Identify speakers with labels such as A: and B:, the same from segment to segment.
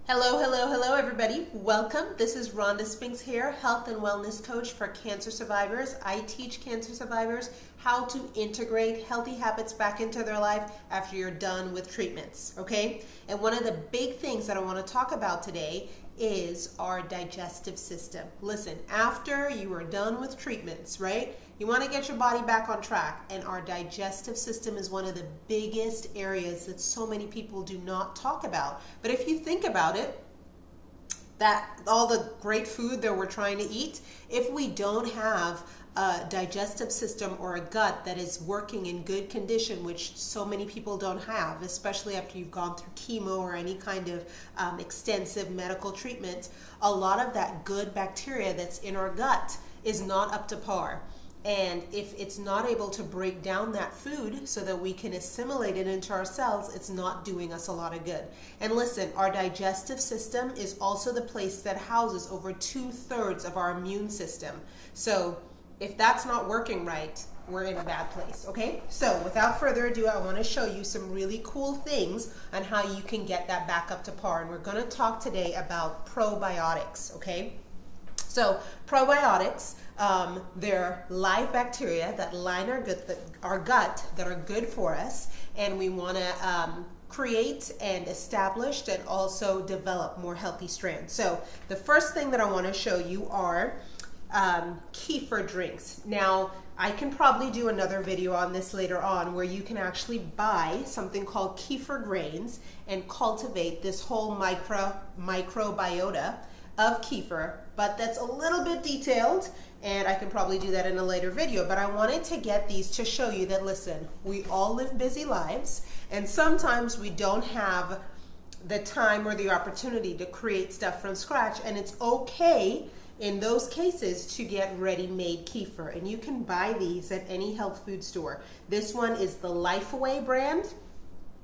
A: Hello, hello, hello, everybody. Welcome. This is Rhonda Spinks here, health and wellness coach for cancer survivors. I teach cancer survivors how to integrate healthy habits back into their life after you're done with treatments, okay? And one of the big things that I want to talk about today is our digestive system. Listen, after you are done with treatments, right? You want to get your body back on track, and our digestive system is one of the biggest areas that so many people do not talk about. But if you think about it, that all the great food that we're trying to eat, if we don't have a digestive system or a gut that is working in good condition, which so many people don't have, especially after you've gone through chemo or any kind of extensive medical treatment, a lot of that good bacteria that's in our gut is not up to par. And if it's not able to break down that food so that we can assimilate it into our cells, it's not doing us a lot of good. And listen, our digestive system is also the place that houses over 2/3 of our immune system. So if that's not working right, we're in a bad place, okay? So without further ado, I want to show you some really cool things on how you can get that back up to par. And we're going to talk today about probiotics, okay? So probiotics, they're live bacteria that line our gut that are good for us, and we want to create and establish and also develop more healthy strands. So the first thing that I want to show you are kefir drinks. Now, I can probably do another video on this later on where you can actually buy something called kefir grains and cultivate this whole microbiota of kefir, but that's a little bit detailed, and I can probably do that in a later video. But I wanted to get these to show you that, listen, we all live busy lives, and sometimes we don't have the time or the opportunity to create stuff from scratch, and it's okay in those cases to get ready-made kefir, and you can buy these at any health food store. This one is the Lifeaway brand,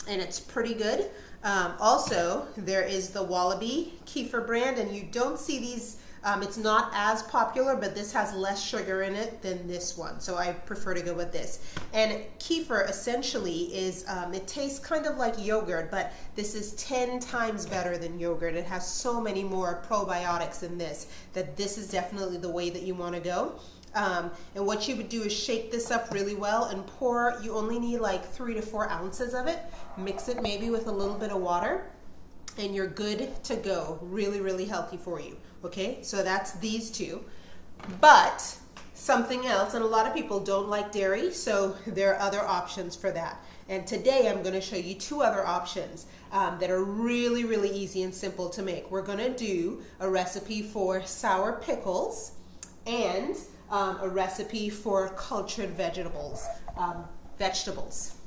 A: and it's pretty good. Also, there is the Wallaby kefir brand, and you don't see these, it's not as popular, but this has less sugar in it than this one, so I prefer to go with this. And kefir essentially is, it tastes kind of like yogurt, but this is 10 times better than yogurt. It has so many more probiotics in this that this is definitely the way that you want to go. And what you would do is shake this up really well and pour. You only need like 3 to 4 ounces of it. Mix it maybe with a little bit of water, and you're good to go. Really, really healthy for you. Okay, so that's these two. But something else, and a lot of people don't like dairy, so there are other options for that. And today I'm going to show you 2 other options that are really, really easy and simple to make. We're going to do a recipe for sour pickles and a recipe for cultured vegetables.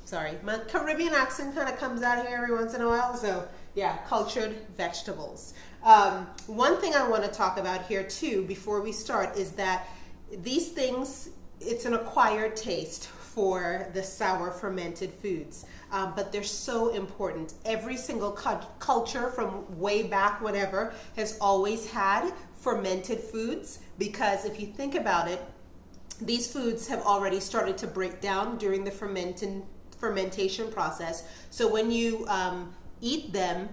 A: Sorry, my Caribbean accent kind of comes out here every once in a while, so yeah, cultured vegetables. One thing I want to talk about here too before we start is that these things, it's an acquired taste for the sour fermented foods, but they're so important. Every single culture from way back whenever has always had fermented foods, because if you think about it, these foods have already started to break down during the fermentation process. So when you eat them,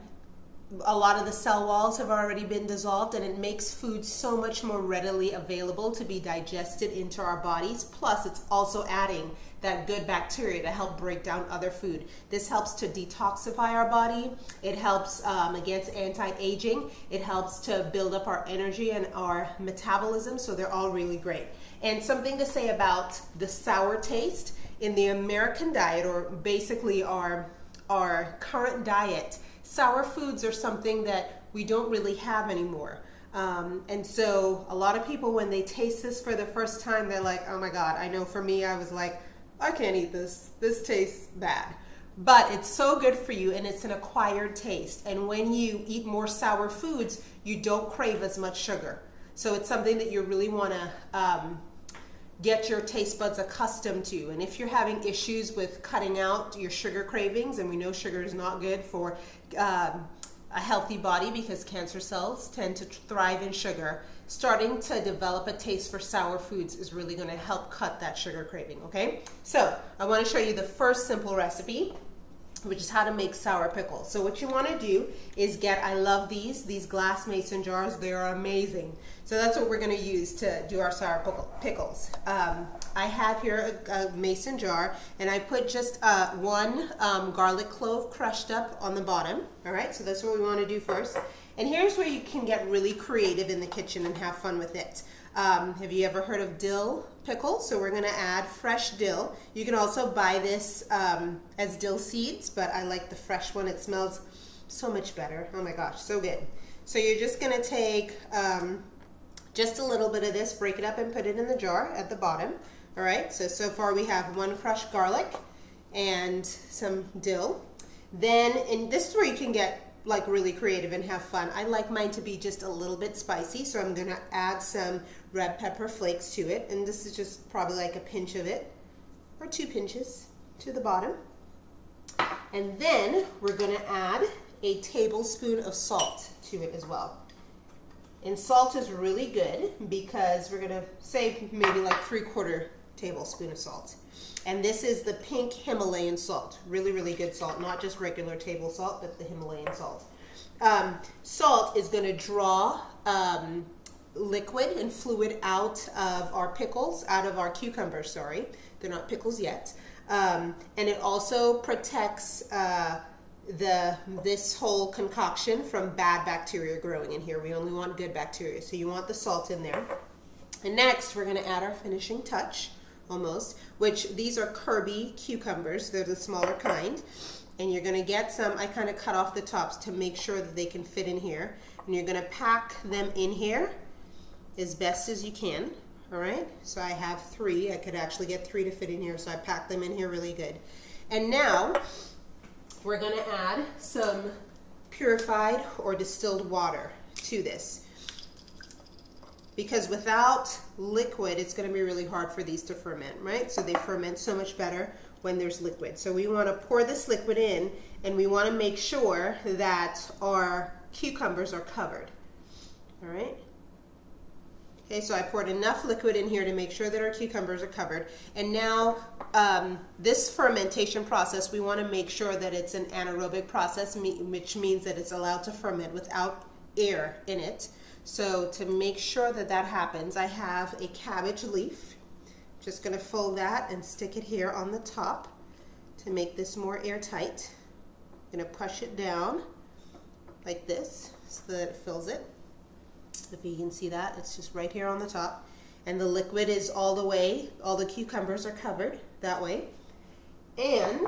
A: a lot of the cell walls have already been dissolved, and it makes food so much more readily available to be digested into our bodies. Plus, it's also adding that good bacteria to help break down other food. This helps to detoxify our body. It helps against anti-aging. It helps to build up our energy and our metabolism, so they're all really great. And something to say about the sour taste in the American diet, or basically our current diet, sour foods are something that we don't really have anymore. And so a lot of people, when they taste this for the first time, they're like, oh my God. I know for me, I was like, I can't eat this. This tastes bad. But it's so good for you, and it's an acquired taste. And when you eat more sour foods, you don't crave as much sugar. So it's something that you really want to get your taste buds accustomed to. And if you're having issues with cutting out your sugar cravings, and we know sugar is not good for a healthy body because cancer cells tend to thrive in sugar, starting to develop a taste for sour foods is really going to help cut that sugar craving, okay? So I want to show you the first simple recipe. which is how to make sour pickles. So what you want to do is get, I love these glass mason jars. They are amazing. So that's what we're going to use to do our sour pickles. I have here a mason jar, and I put just one garlic clove crushed up on the bottom. All right, so that's what we want to do first. And here's where you can get really creative in the kitchen and have fun with it. Have you ever heard of dill pickle? So we're going to add fresh dill. You can also buy this as dill seeds, but I like the fresh one. It smells so much better. Oh my gosh, so good. So you're just going to take just a little bit of this, break it up and put it in the jar at the bottom. All right, so far we have one crushed garlic and some dill. Then, and this is where you can get like really creative and have fun. I like mine to be just a little bit spicy, so I'm gonna add some red pepper flakes to it, and this is just probably like a pinch of it, or 2 pinches to the bottom. And then we're gonna add a tablespoon of salt to it as well. And salt is really good because we're gonna say maybe like 3/4 tablespoon of salt. And this is the pink Himalayan salt. Really, really good salt. Not just regular table salt, but the Himalayan salt. Salt is going to draw liquid and fluid out of our pickles, out of our cucumbers, sorry. They're not pickles yet. And it also protects this whole concoction from bad bacteria growing in here. We only want good bacteria. So you want the salt in there. And next, we're going to add our finishing touch. Almost, which these are Kirby cucumbers. They're the smaller kind, and you're going to get some. I kind of cut off the tops to make sure that they can fit in here, and you're going to pack them in here as best as you can. All right, so I have 3. I could actually get 3 to fit in here, so I packed them in here really good. And now we're going to add some purified or distilled water to this. Because without liquid, it's going to be really hard for these to ferment, right? So they ferment so much better when there's liquid. So we want to pour this liquid in, and we want to make sure that our cucumbers are covered. All right? Okay, so I poured enough liquid in here to make sure that our cucumbers are covered. And now this fermentation process, we want to make sure that it's an anaerobic process, which means that it's allowed to ferment without air in it. So to make sure that that happens, I have a cabbage leaf. Just going to fold that and stick it here on the top to make this more airtight. I'm going to push it down like this so that it fills it. If you can see that, it's just right here on the top. And the liquid is all the way, all the cucumbers are covered that way. And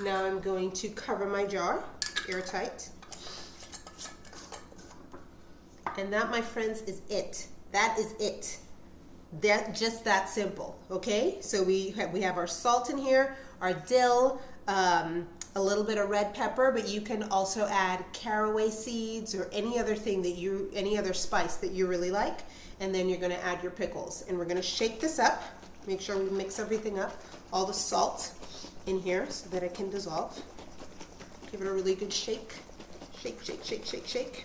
A: now I'm going to cover my jar airtight. And that, my friends, is it. That is it. Just that simple, okay? So we have our salt in here, our dill, a little bit of red pepper, but you can also add caraway seeds or any other thing that any other spice that you really like. And then you're gonna add your pickles. And we're gonna shake this up, make sure we mix everything up, all the salt in here so that it can dissolve. Give it a really good shake. Shake, shake, shake, shake, shake.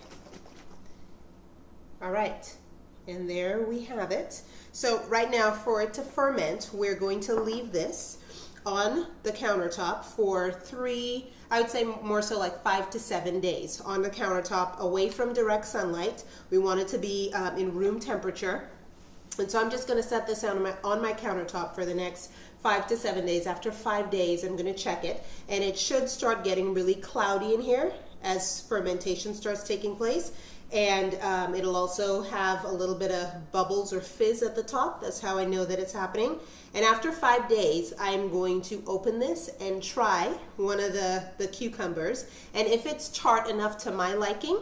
A: All right, and there we have it. So right now, for it to ferment, we're going to leave this on the countertop for 3, I would say more so like 5 to 7 days on the countertop, away from direct sunlight. We want it to be in room temperature. And so I'm just gonna set this on my countertop for the next 5 to 7 days. After 5 days, I'm gonna check it, and it should start getting really cloudy in here as fermentation starts taking place. And it'll also have a little bit of bubbles or fizz at the top. That's how I know that it's happening. And after 5 days, I'm going to open this and try one of the cucumbers. And if it's tart enough to my liking,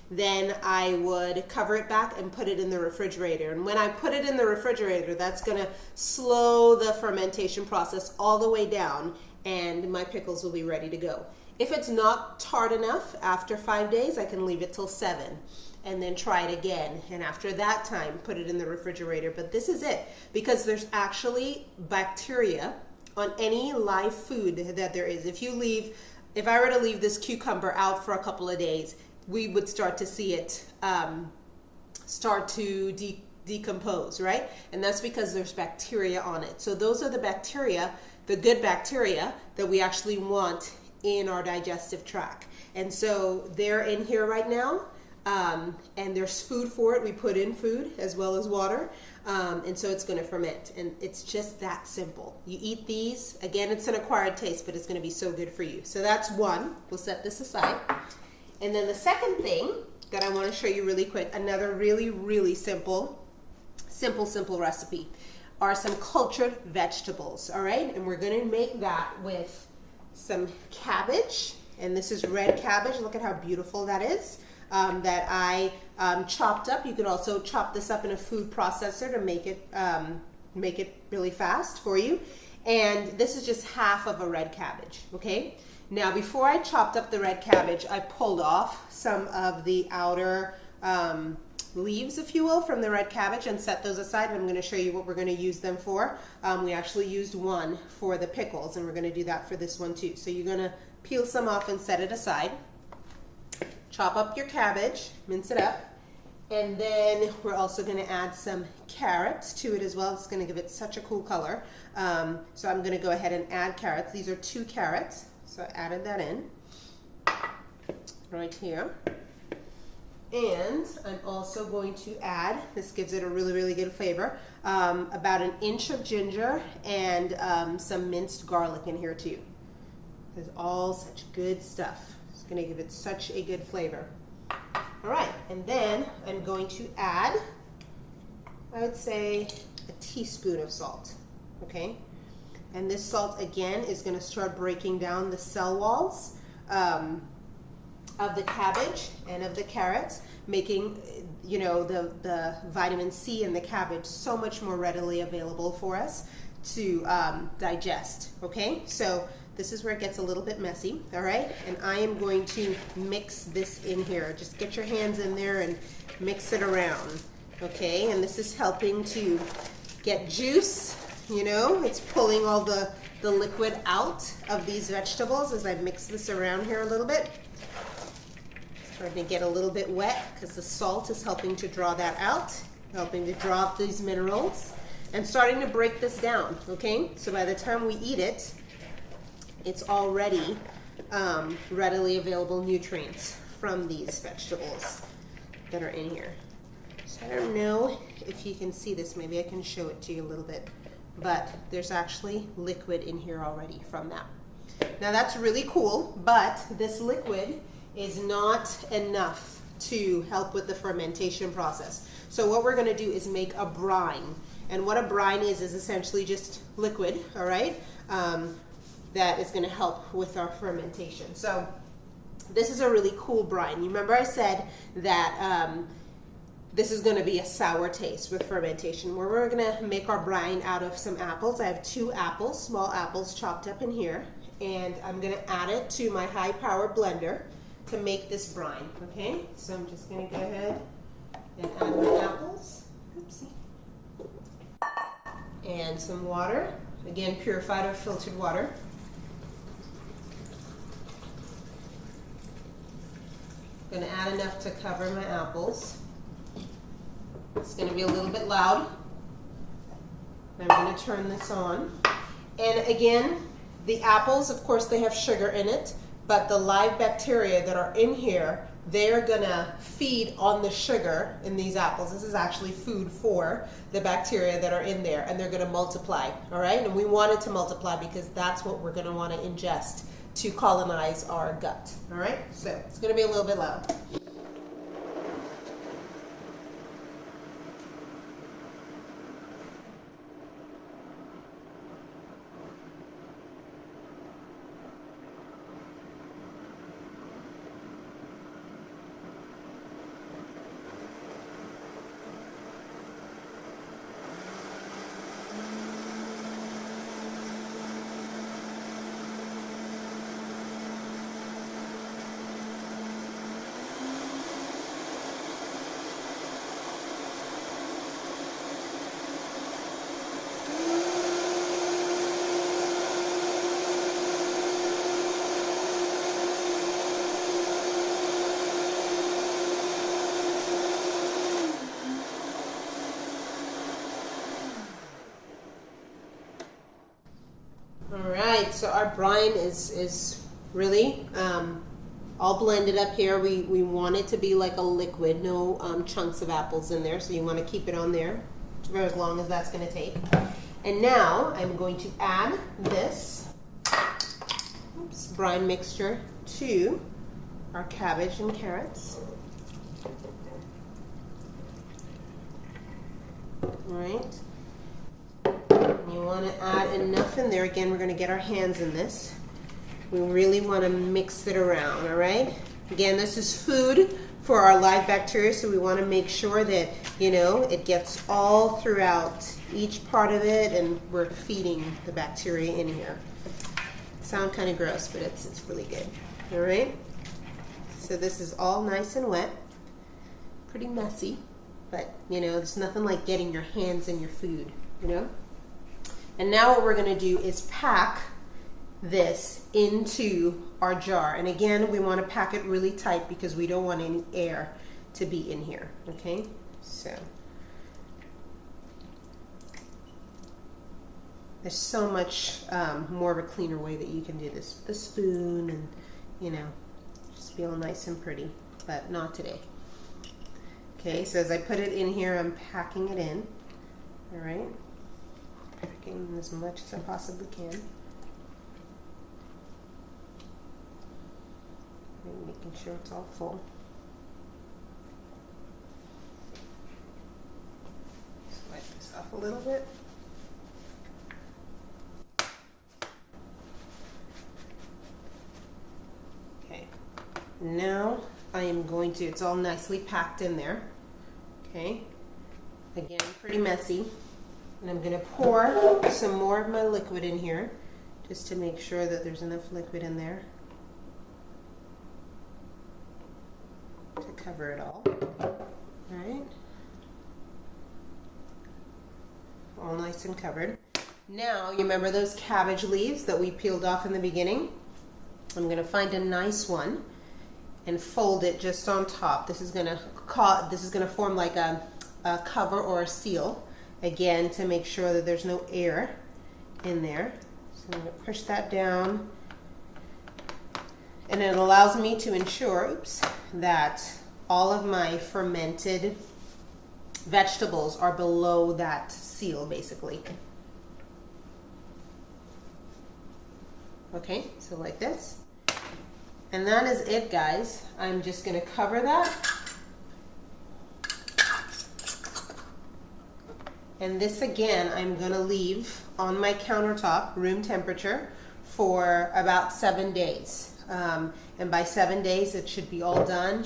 A: then I would cover it back and put it in the refrigerator. And when I put it in the refrigerator, that's gonna slow the fermentation process all the way down, and my pickles will be ready to go. If it's not tart enough, after 5 days, I can leave it till 7 and then try it again. And after that time, put it in the refrigerator. But this is it, because there's actually bacteria on any live food that there is. If I were to leave this cucumber out for a couple of days, we would start to see it start to decompose, right? And that's because there's bacteria on it. So those are the bacteria, the good bacteria that we actually want in our digestive tract. And so they're in here right now. And there's food for it. We put in food as well as water. And so it's going to ferment. And it's just that simple. You eat these. Again, it's an acquired taste, but it's going to be so good for you. So that's one. We'll set this aside. And then the second thing that I want to show you really quick, another really, really simple recipe, are some cultured vegetables. All right. And we're going to make that with some cabbage. And this is red cabbage. Look at how beautiful that is. That I chopped up. You could also chop this up in a food processor to make it really fast for you. And this is just half of a red cabbage, okay? Now, before I chopped up the red cabbage, I pulled off some of the outer leaves, if you will, from the red cabbage and set those aside. I'm going to show you what we're going to use them for. We actually used one for the pickles, and we're going to do that for this one too. So you're going to peel some off and set it aside. Chop up your cabbage, mince it up, and then we're also going to add some carrots to it as well. It's going to give it such a cool color. So I'm going to go ahead and add carrots. These are 2 carrots, so I added that in right here. And I'm also going to add, this gives it a really, really good flavor, about 1 inch of ginger and some minced garlic in here too. It's all such good stuff. Going to give it such a good flavor. All right, and then I'm going to add, I would say, a teaspoon of salt, okay? And this salt, again, is going to start breaking down the cell walls of the cabbage and of the carrots, making, you know, the vitamin C in the cabbage so much more readily available for us to digest, okay? So this is where it gets a little bit messy, all right? And I am going to mix this in here. Just get your hands in there and mix it around, okay? And this is helping to get juice, you know? It's pulling all the liquid out of these vegetables as I mix this around here a little bit. Starting to get a little bit wet because the salt is helping to draw that out, helping to draw out these minerals, and starting to break this down, okay? So by the time we eat it, it's already readily available nutrients from these vegetables that are in here. So I don't know if you can see this. Maybe I can show it to you a little bit. But there's actually liquid in here already from that. Now that's really cool, but this liquid is not enough to help with the fermentation process. So what we're going to do is make a brine. And what a brine is essentially just liquid, all right? That is going to help with our fermentation. So this is a really cool brine. You remember I said that this is going to be a sour taste with fermentation, where we're going to make our brine out of some apples. I have 2 apples, small apples chopped up in here, and I'm going to add it to my high-powered blender to make this brine, okay? So I'm just going to go ahead and add my apples. Oopsie. And some water, again, purified or filtered water. I'm going to add enough to cover my apples. It's going to be a little bit loud. I'm going to turn this on. And again, the apples, of course, they have sugar in it, but the live bacteria that are in here, they're going to feed on the sugar in these apples. This is actually food for the bacteria that are in there, and they're going to multiply, all right? And we want it to multiply because that's what we're going to want to ingest to colonize our gut, all right? So it's going to be a little bit loud. So our brine is really all blended up here. We want it to be like a liquid, no chunks of apples in there, so you want to keep it on there for as long as that's going to take. And now I'm going to add this brine mixture to our cabbage and carrots. All right. You want to add enough in there. Again, we're going to get our hands in this. We really want to mix it around, all right? Again, this is food for our live bacteria, so we want to make sure that, you know, it gets all throughout each part of it, and we're feeding the bacteria in here. Sound kind of gross, but it's really good. All right. So this is all nice and wet, pretty messy, but you know, there's nothing like getting your hands in your food, you know. And now what we're going to do is pack this into our jar. And again, we want to pack it really tight because we don't want any air to be in here. Okay, so there's so much more of a cleaner way that you can do this with a spoon, and you know, just feel nice and pretty, but not today. Okay, so as I put it in here, I'm packing it in. All right, packing as much as I possibly can. And making sure it's all full. Just wipe this off a little bit. Okay, now I am going to, it's all nicely packed in there. Okay, again, pretty messy. And I'm going to pour some more of my liquid in here just to make sure that there's enough liquid in there to cover it all. All right, all nice and covered. Now, you remember those cabbage leaves that we peeled off in the beginning? I'm going to find a nice one and fold it just on top. This is going to form like a cover or a seal, again, to make sure that there's no air in there. So I'm going to push that down, and it allows me to ensure, that all of my fermented vegetables are below that seal, basically. Okay, so like this. And that is it, guys. I'm just going to cover that. And this, again, I'm going to leave on my countertop, room temperature, for about 7 days. And by 7 days, it should be all done.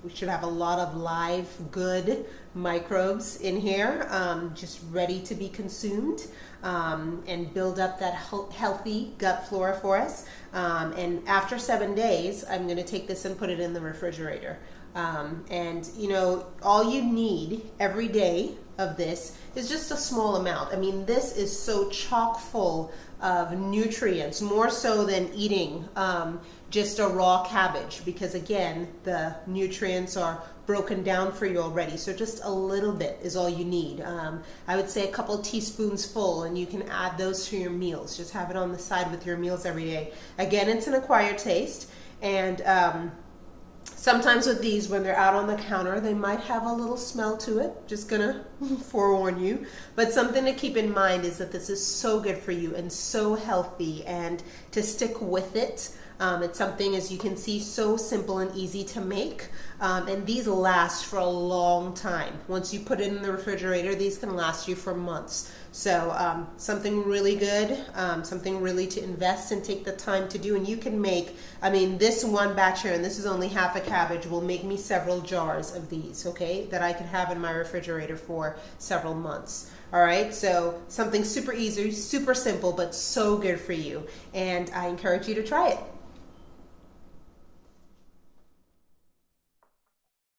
A: We should have a lot of live, good microbes in here, just ready to be consumed, and build up that healthy gut flora for us. And after 7 days, I'm going to take this and put it in the refrigerator. And you know, all you need every day of this is just a small amount. I mean, this is so chock full of nutrients, more so than eating just a raw cabbage, because again, the nutrients are broken down for you already. So just a little bit is all you need. I would say a couple teaspoons full, and you can add those to your meals. Just have it on the side with your meals every day. Again, it's an acquired taste, and sometimes with these, when they're out on the counter, they might have a little smell to it. Just gonna forewarn you. But something to keep in mind is that this is so good for you and so healthy, and to stick with it. It's something, as you can see, so simple and easy to make. And these last for a long time. Once you put it in the refrigerator, these can last you for months. So something really good, something really to invest and take the time to do. And you can make, I mean, this one batch here, and this is only half a cabbage, will make me several jars of these, okay, that I could have in my refrigerator for several months. All right, so something super easy, super simple, but so good for you. And I encourage you to try it.